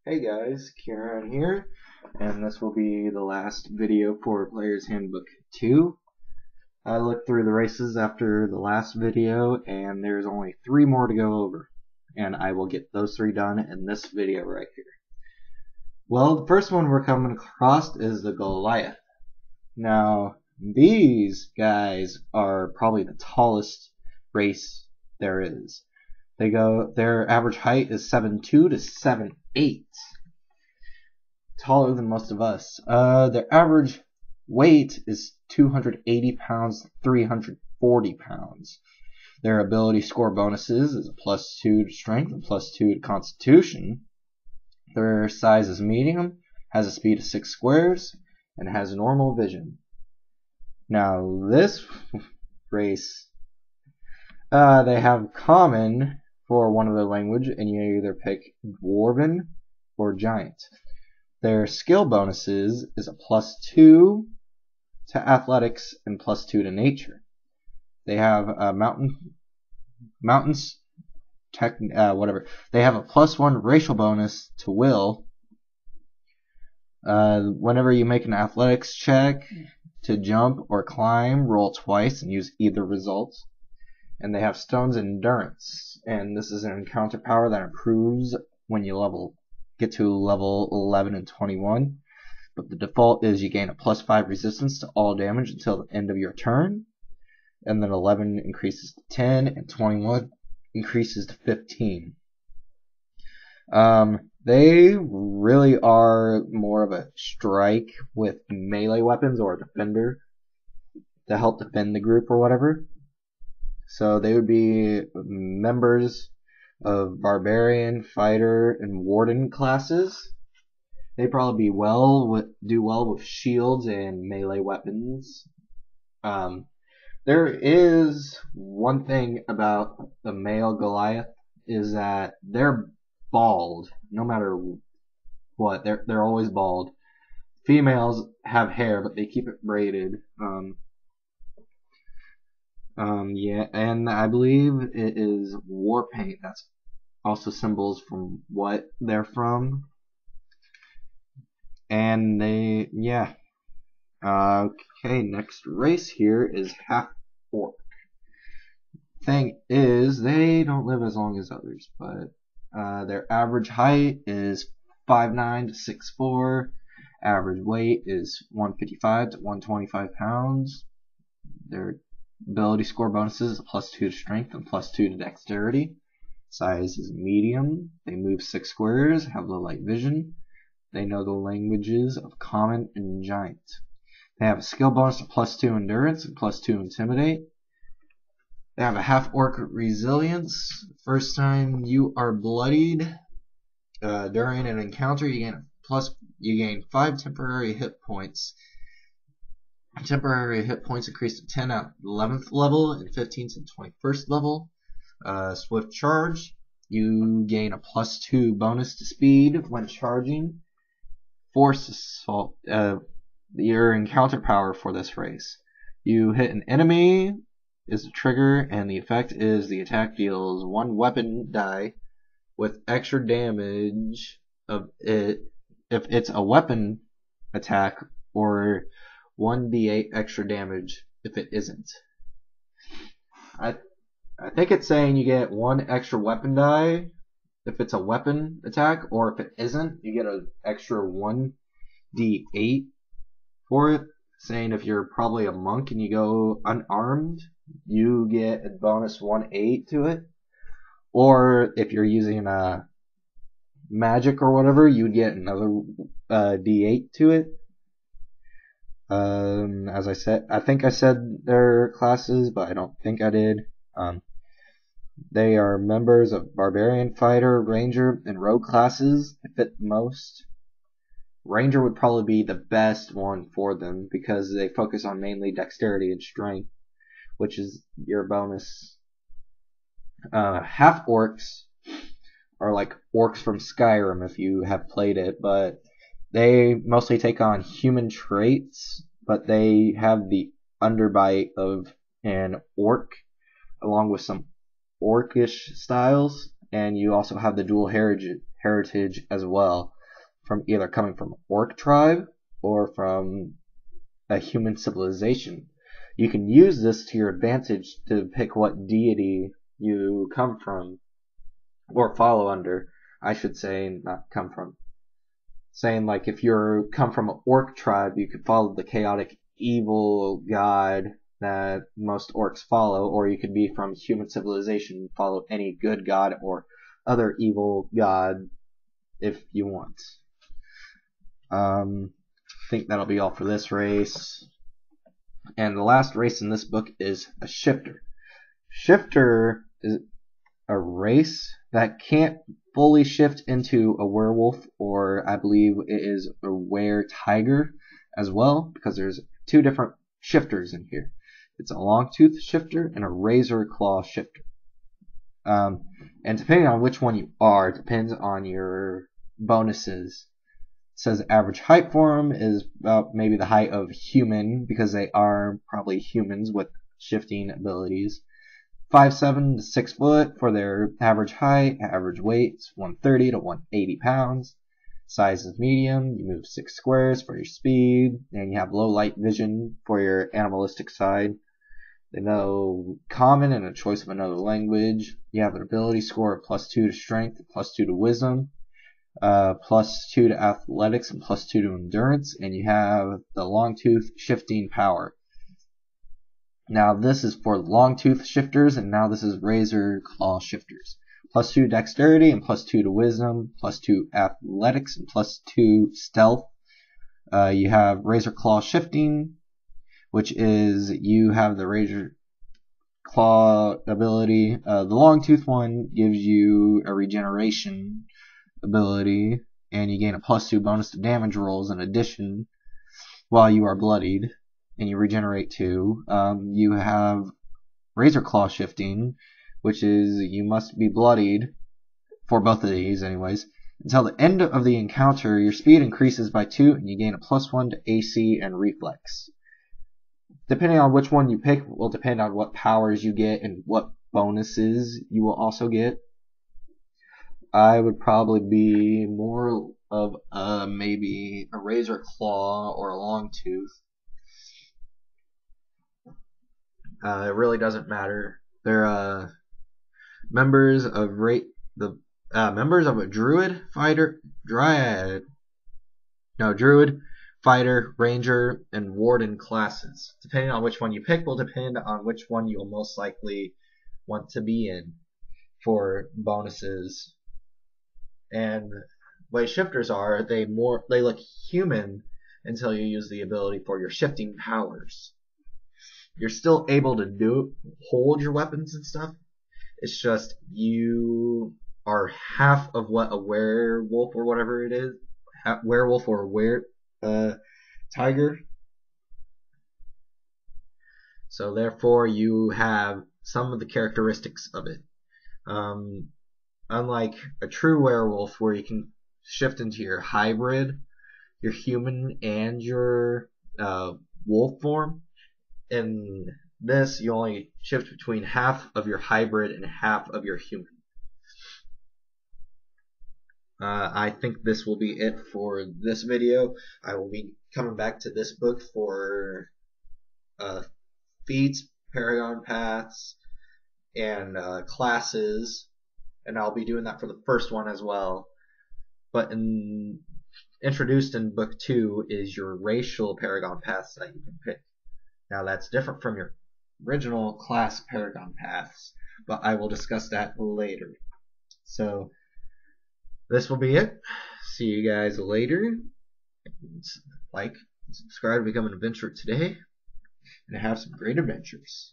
Hey guys, Kieran here, and this will be the last video for Player's Handbook 2. I looked through the races after the last video, and there's only 3 more to go over, and I will get those 3 done in this video right here. Well, the first one we're coming across is the Goliath. Now, these guys are probably the tallest race there is. Their average height is 7'2 to 7'8. Taller than most of us. Their average weight is 280 pounds to 340 pounds. Their ability score bonuses is a +2 to strength and +2 to constitution. Their size is medium, has a speed of 6 squares, and has normal vision. Now this race, they have common for one of their language, and you either pick Dwarven or Giant. Their skill bonuses is a +2 to athletics and +2 to nature. They have a mountains tech whatever. They have a +1 racial bonus to will. Whenever you make an athletics check to jump or climb, roll twice and use either result. And they have Stone's Endurance, and this is an encounter power that improves when you get to level 11 and 21, but the default is you gain a +5 resistance to all damage until the end of your turn, and then 11 increases to 10, and 21 increases to 15. They really are more of a strike with melee weapons or a defender to help defend the group or whatever. So they would be members of Barbarian, Fighter, and Warden classes. They probably do well with shields and melee weapons. There is one thing about the male Goliath is that they're bald, no matter what. They're always bald. Females have hair, but they keep it braided. Yeah, and I believe it is war paint. That's also symbols from what they're from. And yeah. Okay, next race here is Half-orc. Thing is, they don't live as long as others, but their average height is 5'9 to 6'4. Average weight is 155 to 125 pounds. Their ability score bonuses is a +2 to strength and +2 to dexterity. Size is medium. They move 6 squares, have low light vision. They know the languages of Common and Giant. They have a skill bonus of +2 endurance and +2 intimidate. They have a Half-orc resilience. First time you are bloodied during an encounter, you gain 5 temporary hit points. Temporary hit points increase to 10 at 11th level and 15 to 21st level. Swift charge. You gain a +2 bonus to speed when charging. Force assault. Your encounter power for this race. You hit an enemy is a trigger, and the effect is the attack deals 1 weapon die with extra damage of it if it's a weapon attack, or 1d8 extra damage if it isn't. I think it's saying you get 1 extra weapon die if it's a weapon attack, or if it isn't, you get an extra 1d8 for it. Saying if you're probably a monk and you go unarmed, you get a bonus 1/8 to it. Or if you're using magic or whatever, you'd get another d8 to it. As I said, I think I said their classes, but I don't think I did. They are members of Barbarian, Fighter, Ranger, and Rogue classes. They fit the most. Ranger would probably be the best one for them because they focus on mainly dexterity and strength, which is your bonus. Half-orcs are like orcs from Skyrim if you have played it, but they mostly take on human traits, but they have the underbite of an orc, along with some orcish styles, and you also have the dual heritage as well. from either coming from an orc tribe or from a human civilization. You can use this to your advantage to pick what deity you come from, or follow under, I should say, not come from. Saying like if you come from an orc tribe, you could follow the chaotic evil god that most orcs follow, or you could be from human civilization and follow any good god or other evil god if you want. I think that'll be all for this race. And the last race in this book is a shifter. Shifter is a race that can't fully shift into a werewolf, or I believe it is a were-tiger as well, because there's two different shifters in here. It's a long-tooth shifter and a razor claw shifter. And depending on which one you are, depends on your bonuses. It says average height for them is about maybe the height of human, because they are probably humans with shifting abilities. 5'7" to 6 foot for their average height. Average weight is 130 to 180 pounds. Size is medium. You move 6 squares for your speed, and you have low light vision for your animalistic side. They know common and a choice of another language. You have an ability score of +2 to strength, +2 to wisdom, +2 to athletics, and +2 to endurance, and you have the long tooth shifting power. Now this is for long tooth shifters, and now this is razor claw shifters. +2 dexterity and +2 to wisdom, +2 athletics, and +2 stealth. You have razor claw shifting, which is you have the razor claw ability. The long tooth one gives you a regeneration ability, and you gain a +2 bonus to damage rolls in addition while you are bloodied, and you regenerate 2. You have razor claw shifting, which is you must be bloodied, for both of these anyways, until the end of the encounter. Your speed increases by 2, and you gain a +1 to AC and reflex. Depending on which one you pick will depend on what powers you get and what bonuses you will also get. I would probably be more of maybe a razor claw or a long tooth. It really doesn't matter. They're members of members of a druid, fighter, ranger, and warden classes. Depending on which one you pick will depend on which one you'll most likely want to be in for bonuses. And the way shifters are, they look human until you use the ability for your shifting powers. You're still able to hold your weapons and stuff. It's just you are half of what a werewolf or whatever it is, werewolf or tiger. So therefore you have some of the characteristics of it. Unlike a true werewolf where you can shift into your hybrid, your human and your wolf form, in this you only shift between half of your hybrid and half of your human. I think this will be it for this video. I will be coming back to this book for feats, paragon paths, and classes, and I'll be doing that for the first one as well. But introduced in book 2 is your racial paragon paths that you can pick. Now that's different from your original class paragon paths, but I will discuss that later. So this will be it. See you guys later. Like, subscribe to become an adventurer today, and have some great adventures.